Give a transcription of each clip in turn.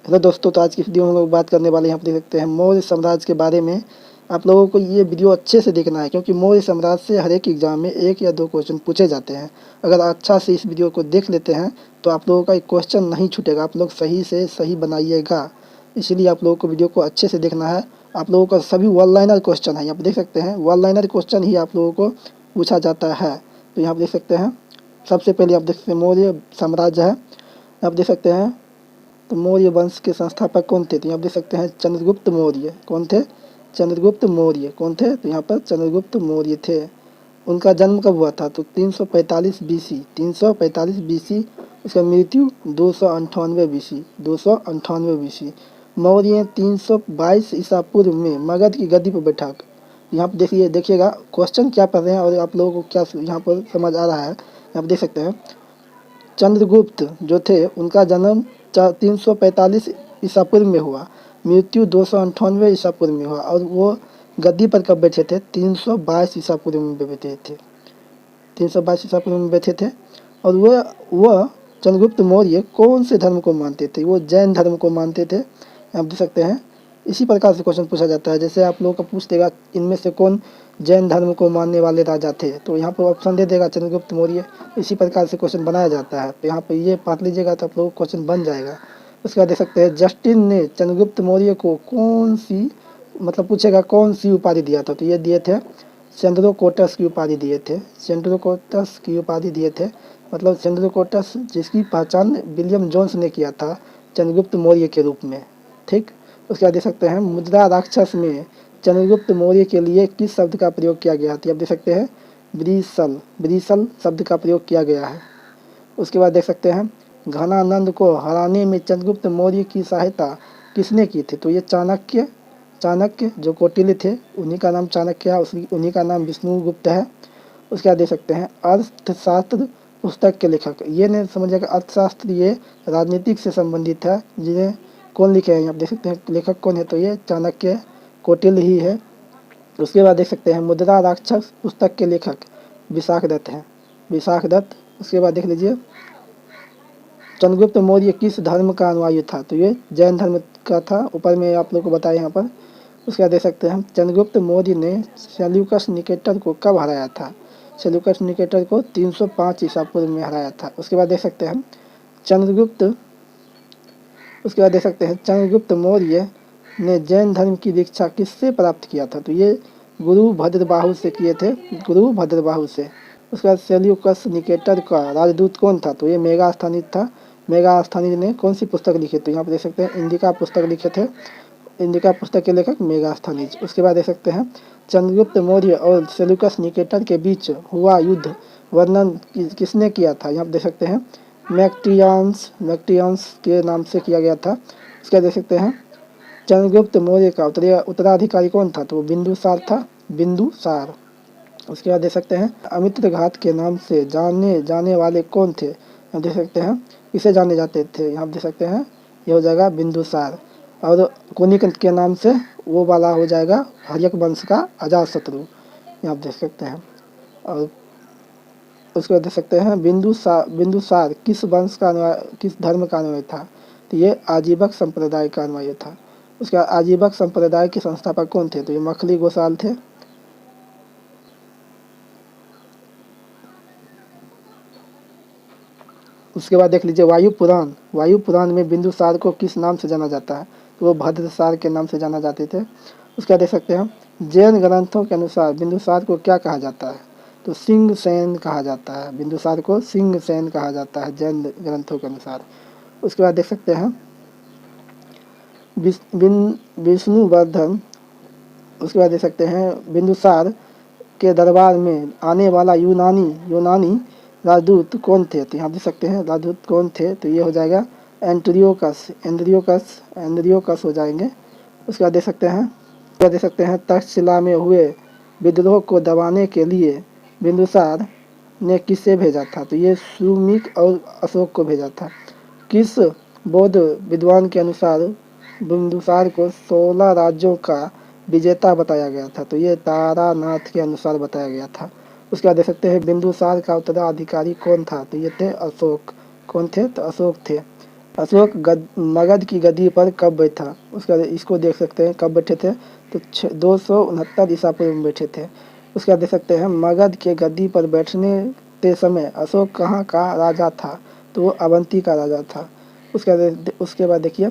Hello दोस्तों, तो आज की वीडियो में हम लोग बात करने वाले हैं, आप देख सकते हैं मौर्य साम्राज्य के बारे में। आप लोगों को ये वीडियो अच्छे से देखना है क्योंकि मौर्य साम्राज्य से हर एक एग्जाम में 1 या 2 क्वेश्चन पूछे जाते हैं। अगर अच्छा से इस वीडियो को देख लेते हैं तो आप लोगों का एक क्वेश्चन नहीं छूटेगा, आप लोग सही से सही बनाइएगा। इसलिए आप लोगों को वीडियो को अच्छे से देखना है। आप लोगों का सभी वन लाइनर क्वेश्चन है, यहाँ पर देख सकते हैं वन लाइनर क्वेश्चन ही आप लोगों को पूछा जाता है। तो यहाँ पर देख सकते हैं सबसे पहले आप देख सकते हैं मौर्य साम्राज्य है। आप देख सकते हैं तो मौर्य वंश के संस्थापक कौन थे? तो यहाँ देख सकते हैं चंद्रगुप्त मौर्य। कौन थे? चंद्रगुप्त मौर्य। कौन थे? तो यहाँ पर चंद्रगुप्त मौर्य थे। उनका जन्म कब हुआ था? तो 345 बीसी, 345 बीसी। उसका मृत्यु 298 बीसी, 298 बीसी। मौर्य 322 ईसा पूर्व में मगध की गद्दी पर बैठा। यहाँ पर देखिएगा क्वेश्चन क्या पढ़ रहे हैं और आप लोगों को क्या यहाँ पर समझ आ रहा है। यहाँ पर देख सकते हैं चंद्रगुप्त जो थे उनका जन्म 345 ईसा पूर्व में हुआ, मृत्यु 298 ईसा पूर्व में हुआ और वो गद्दी पर कब बैठे थे? 322 ईसा पूर्व में बैठे थे, 322 ईसा पूर्व में बैठे थे। और वह चंद्रगुप्त मौर्य कौन से धर्म को मानते थे? वो जैन धर्म को मानते थे। आप देख सकते हैं इसी प्रकार से क्वेश्चन पूछा जाता है। जैसे आप लोगों को पूछ देगा इनमें से कौन जैन धर्म को मानने वाले राजा थे, तो यहाँ पर ऑप्शन दे देगा चंद्रगुप्त मौर्य। इसी प्रकार से क्वेश्चन बनाया जाता है। तो यहाँ पर ये पढ़ लीजिएगा तो आप लोगों को क्वेश्चन बन जाएगा। उसके बाद देख सकते हैं जस्टिन ने चंद्रगुप्त मौर्य को कौन सी, मतलब पूछेगा कौन सी उपाधि दिया था? तो ये दिए थे चंद्रोकोटस की उपाधि दिए थे, चंद्रोकोटस की उपाधि दिए थे। मतलब चंद्रोकोटस जिसकी पहचान विलियम जोन्स ने किया था चंद्रगुप्त मौर्य के रूप में। ठीक। उसके बाद देख सकते हैं मुद्रा राक्षस में चंद्रगुप्त मौर्य के लिए किस शब्द का प्रयोग किया गया था? आप देख सकते हैं ब्रीसल, ब्रीसल शब्द का प्रयोग किया गया है। उसके बाद देख सकते हैं घनानंद को हराने में चंद्रगुप्त मौर्य की सहायता किसने की थी? तो ये चाणक्य, चाणक्य जो कौटिल्य थे उन्हीं का नाम चाणक्य है, उन्हीं का नाम विष्णुगुप्त है। उसके बाद देख सकते हैं अर्थशास्त्र पुस्तक के लेखक, ये नहीं समझिएगा अर्थशास्त्र ये राजनीतिक से संबंधित है, जिन्हें कौन लिखे हैं? आप देख सकते हैं लेखक कौन है? तो ये चाणक्य कौटिल्य ही है। उसके बाद देख सकते हैं मुद्रा राक्षस पुस्तक के लेखक विशाख दत्त हैं, विशाख दत्त। उसके बाद देख लीजिए चंद्रगुप्त मौर्य किस धर्म का अनुयायी था? तो ये जैन धर्म का था, ऊपर में आप लोग को बताया यहाँ पर। उसके बाद देख सकते हैं चंद्रगुप्त मौर्य ने सेल्यूकस निकेटर को कब हराया था? सेल्यूकस निकेटर को 305 ईसा पूर्व में हराया था। उसके बाद देख सकते हैं चंद्रगुप्त, उसके बाद देख सकते हैं चंद्रगुप्त मौर्य ने जैन धर्म की दीक्षा किससे प्राप्त किया था? तो ये गुरु भद्रबाहु से किए थे, गुरु भद्रबाहु से। उसके बाद सेल्यूकस निकेटर का राजदूत कौन था? तो ये मेगास्थनीज था। मेगास्थनीज ने कौन सी पुस्तक लिखी? तो यहाँ पर देख सकते हैं इंडिका पुस्तक लिखे थे, इंडिका पुस्तक के लेखक मेगास्थनीज। उसके बाद देख सकते हैं चंद्रगुप्त मौर्य और सेल्यूकस निकेटर के बीच हुआ युद्ध वर्णन किसने किया था? यहाँ पर देख सकते हैं मैक्टियंस, मैक्टियंस के नाम से किया गया था। उसके बाद देख सकते हैं चंद्रगुप्त मौर्य का उत्तराधिकारी कौन था? तो वो बिंदुसार था, बिंदुसार। उसके बाद देख सकते हैं अमित्रघात के नाम से जाने जाने वाले कौन थे? यहाँ देख सकते हैं किसे जाने जाते थे? यहाँ देख सकते हैं ये हो जाएगा बिंदुसार। और कुनिक के नाम से वो वाला हो जाएगा हर्यक वंश का अजातशत्रु, यहाँ देख सकते हैं। और उसके बाद देख सकते हैं बिंदुसार किस वंश का किस धर्म का अनुयायी था? तो ये आजीवक संप्रदाय का अनुयायी था। उसके बाद आजीवक संप्रदाय के संस्थापक कौन थे? तो ये मखली गोसाल थे। उसके बाद देख लीजिए वायु पुराण, वायु पुराण में बिंदुसार को किस नाम से जाना जाता है? तो वो भद्रसार के नाम से जाना जाते थे। उसके बाद देख सकते हैं जैन ग्रंथों के अनुसार बिंदुसार को क्या कहा जाता है? तो सिंह सेन कहा जाता है, बिंदुसार को सिंह सेन कहा जाता है जैन ग्रंथों के अनुसार। उसके बाद देख सकते हैं विष्णुवर्धन। उसके बाद देख सकते हैं बिंदुसार के दरबार में आने वाला यूनानी राजदूत कौन थे? तो यहाँ देख सकते हैं राजदूत कौन थे? तो ये हो जाएगा एंड्रियोकस, एंड्रियोकस, एंड्रियोकस हो जाएंगे। उसके बाद देख सकते हैं तक्षशिला में हुए विद्रोह को दबाने के लिए बिंदुसार ने किसे भेजा था? तो ये सुमिक और अशोक को भेजा था। किस बौद्ध विद्वान के अनुसार बिंदुसार को 16 राज्यों का विजेता बताया गया था? तो ये तारानाथ के अनुसार बताया गया था। उसके बाद देख सकते हैं बिंदुसार का उत्तराधिकारी कौन था? तो ये थे अशोक। कौन थे? तो अशोक थे। अशोक मगध की गद्दी पर कब बैठा, उसका इसको देख सकते हैं कब बैठे थे, तो 269 ईसा पूर्व में बैठे थे। उसका देख सकते हैं मगध के गद्दी पर बैठने के समय अशोक कहाँ का राजा था, तो वो अवंती का राजा था। उसके बाद देखिए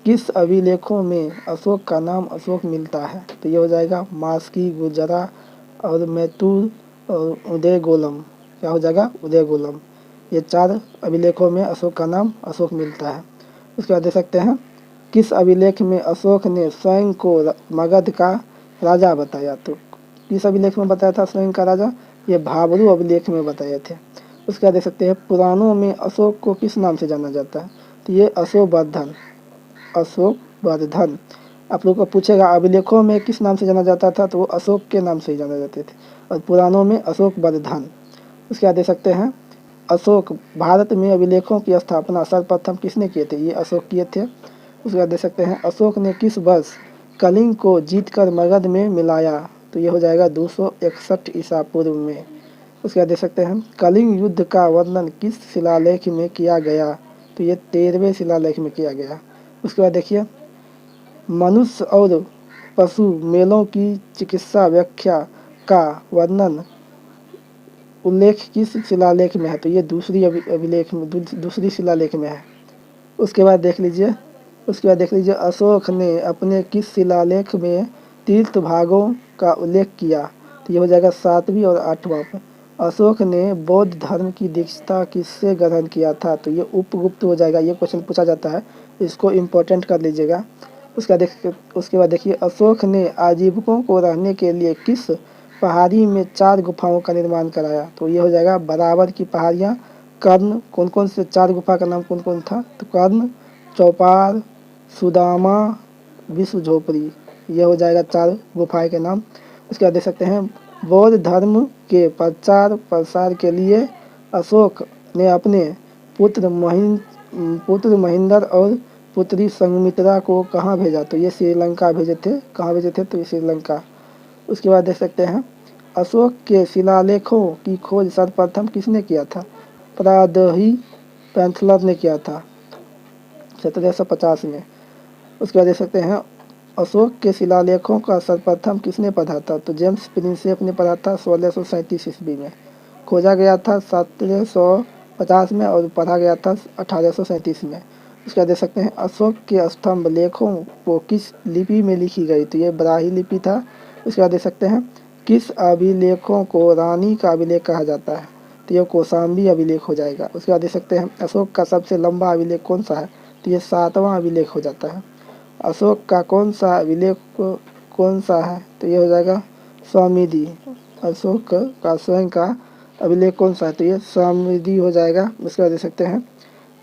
किस अभिलेखों में अशोक का नाम अशोक मिलता है, तो ये हो जाएगा मास्की, गुजरा और मैतूर और उदयगोलम। क्या हो जाएगा, उदयगोलम। ये 4 अभिलेखों में अशोक का नाम अशोक मिलता है। उसके बाद देख सकते हैं किस अभिलेख में अशोक ने स्वयं को मगध का राजा बताया, तो किस अभिलेख में बताया था स्वयं का राजा, ये भाबरू अभिलेख में बताए थे। उसके बाद देख सकते हैं पुराणों में अशोक को किस नाम से जाना जाता है, तो ये अशोकवर्धन, अशोकवर्धन। आप लोग को पूछेगा अभिलेखों में किस नाम से जाना जाता था, तो वो अशोक के नाम से ही जाने जाते थे, और पुराणों में अशोकवर्धन। उसके बाद देख सकते हैं अशोक भारत में अभिलेखों की स्थापना सर्वप्रथम किसने किए थे, ये अशोक किए थे। उसके बाद देख सकते हैं अशोक ने किस वर्ष कलिंग को जीतकर मगध में मिलाया, तो ये हो जाएगा 261 ईसा पूर्व में। उसके बाद देख सकते हैं कलिंग युद्ध का वर्णन किस शिलालेख में किया गया, तो ये 13वें शिलालेख में किया गया। उसके बाद देखिए मनुष्य और पशु मेलों की चिकित्सा व्याख्या का वर्णन उल्लेख किस शिलालेख में है, तो ये दूसरी अभिलेख में दूसरी शिलालेख में है। उसके बाद देख लीजिए अशोक ने अपने किस शिलालेख में तीर्थ भागों का उल्लेख किया, तो ये हो जाएगा 7वीं और 8वां पर। अशोक ने बौद्ध धर्म की दीक्षा किससे ग्रहण किया था, तो ये उपगुप्त हो जाएगा। ये क्वेश्चन पूछा जाता है, इसको इम्पोर्टेंट कर लीजिएगा। उसके बाद देखिए अशोक ने आजीविकों को रहने के लिए किस पहाड़ी में 4 गुफाओं का निर्माण कराया, तो ये हो जाएगा बराबर की पहाड़ियाँ। कर्ण, कौन कौन से 4 गुफा का नाम कौन कौन था, तो कर्ण, चौपाल, सुदामा, विश्व झोपड़ी, ये हो जाएगा 4 गुफाएं के नाम। उसके बाद देख सकते हैं बौद्ध धर्म के प्रचार प्रसार के लिए अशोक ने अपने पुत्र महेंद्र और पुत्री संघमित्रा को कहाँ भेजा, तो ये श्रीलंका भेजे थे। कहाँ भेजे थे, तो ये श्रीलंका। उसके बाद देख सकते हैं अशोक के शिलालेखों की खोज सर्वप्रथम किसने किया था, प्रादही पैंथलर ने किया था 1750 में। उसके बाद देख सकते हैं अशोक के शिलालेखों का सर्वप्रथम किसने पढ़ा था, तो जेम्स प्रिंसेप ने पढ़ा था 1637 ईस्वी में। खोजा गया था 1750 में और पढ़ा गया था 1837 में। उसके बाद देख सकते हैं अशोक के स्तंभ लेखों को किस लिपि में लिखी गई, तो ये ब्राही लिपि था। उसके बाद देख सकते हैं किस अभिलेखों को रानी का अभिलेख कहा जाता है, तो ये कौशाम्बी अभिलेख हो जाएगा। उसके बाद देख सकते हैं अशोक का सबसे लंबा अभिलेख कौन सा है, तो ये 7वां अभिलेख हो जाता है। अशोक का कौन सा अभिलेख कौन सा है, तो ये हो जाएगा स्वामिदी। अशोक का स्वयं का अभिलेख कौन सा है, तो ये स्वामिदी हो जाएगा। उसके बाद देख सकते हैं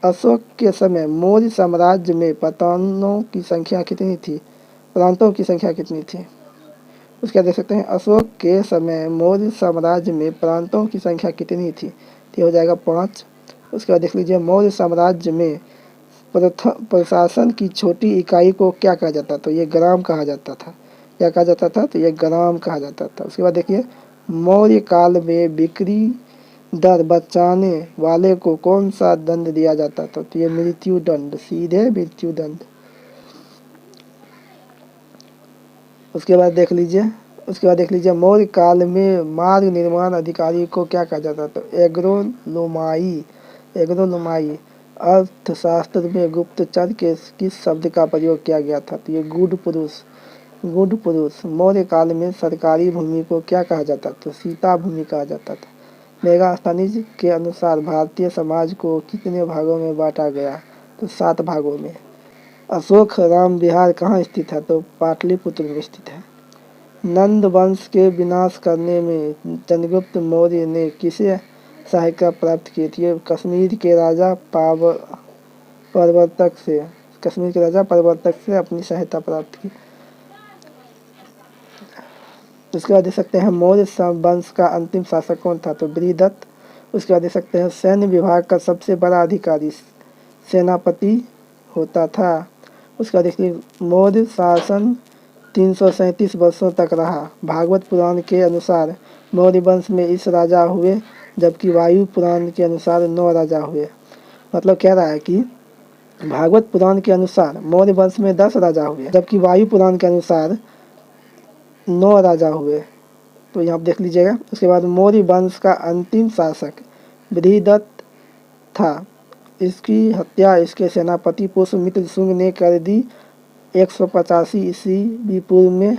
अशोक के समय मौर्य साम्राज्य में प्रांतों की संख्या कितनी थी, प्रांतों की संख्या कितनी थी। उसके बाद देख सकते हैं अशोक के समय मौर्य साम्राज्य में प्रांतों की संख्या कितनी थी, तो ये हो जाएगा 5। उसके बाद देख लीजिए मौर्य साम्राज्य में प्रशासन की छोटी इकाई को क्या कहा जाता, तो ये ग्राम कहा जाता था। क्या कहा जाता था, तो ये ग्राम कहा जाता था। उसके बाद देखिए मौर्य काल में बिक्री दर बचाने वाले को कौन सा दंड दिया जाता था, तो ये मृत्यु दंड, सीधे मृत्यु दंड। उसके बाद देख लीजिए मौर्य काल में मार्ग निर्माण अधिकारी को क्या कहा जाता था, एग्रोनोमाई। अर्थशास्त्र में गुप्तचर के किस शब्द का प्रयोग किया गया था, तो ये गुड पुरुष। मौर्य काल में सरकारी भूमि को क्या कहा जाता, तो सीता भूमि कहा जाता था। मेगास्थनीज के अनुसार भारतीय समाज को कितने भागों में बांटा गया, तो 7 भागों में। अशोक राम विहार कहाँ स्थित है, तो पाटलिपुत्र में स्थित है। नंद वंश के विनाश करने में चंद्रगुप्त मौर्य ने किसे सहायता प्राप्त की थी, कश्मीर के राजा प्रवर्तक से अपनी सहायता प्राप्त की। उसके बाद देख सकते हैं मौर्य वंश का अंतिम शासक कौन था, तो बृहदत्त। उसके बाद देख सकते हैं सैन्य विभाग का सबसे बड़ा अधिकारी सेनापति होता था। उसके बाद देखिए मौर्य शासन 337 वर्षों तक रहा। भागवत पुराण के अनुसार मौर्य वंश में इस राजा हुए, जबकि वायु पुराण के अनुसार 9 राजा हुए। मतलब कह रहा है कि भागवत पुराण के अनुसार मौर्य वंश में 10 राजा हुए, जबकि वायु पुराण के अनुसार 9 राजा हुए। तो यहाँ देख लीजिएगा। उसके बाद मौर्य वंश का अंतिम शासक बृहदत्त था। इसकी हत्या इसके सेनापति पुष्यमित्र शुंग ने कर दी 185 ईस्वी पूर्व में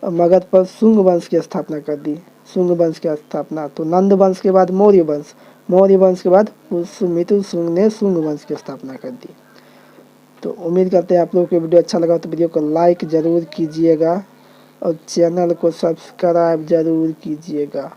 मगध पर शुंग वंश की स्थापना कर दी। शुंग वंश की स्थापना। तो नंद वंश के बाद मौर्य वंश, मौर्य वंश के बाद पुष्यमित्र शुंग ने शुंग वंश की स्थापना कर दी। तो उम्मीद करते हैं आप लोगों को वीडियो अच्छा लगा तो वीडियो को लाइक ज़रूर कीजिएगा और चैनल को सब्सक्राइब ज़रूर कीजिएगा।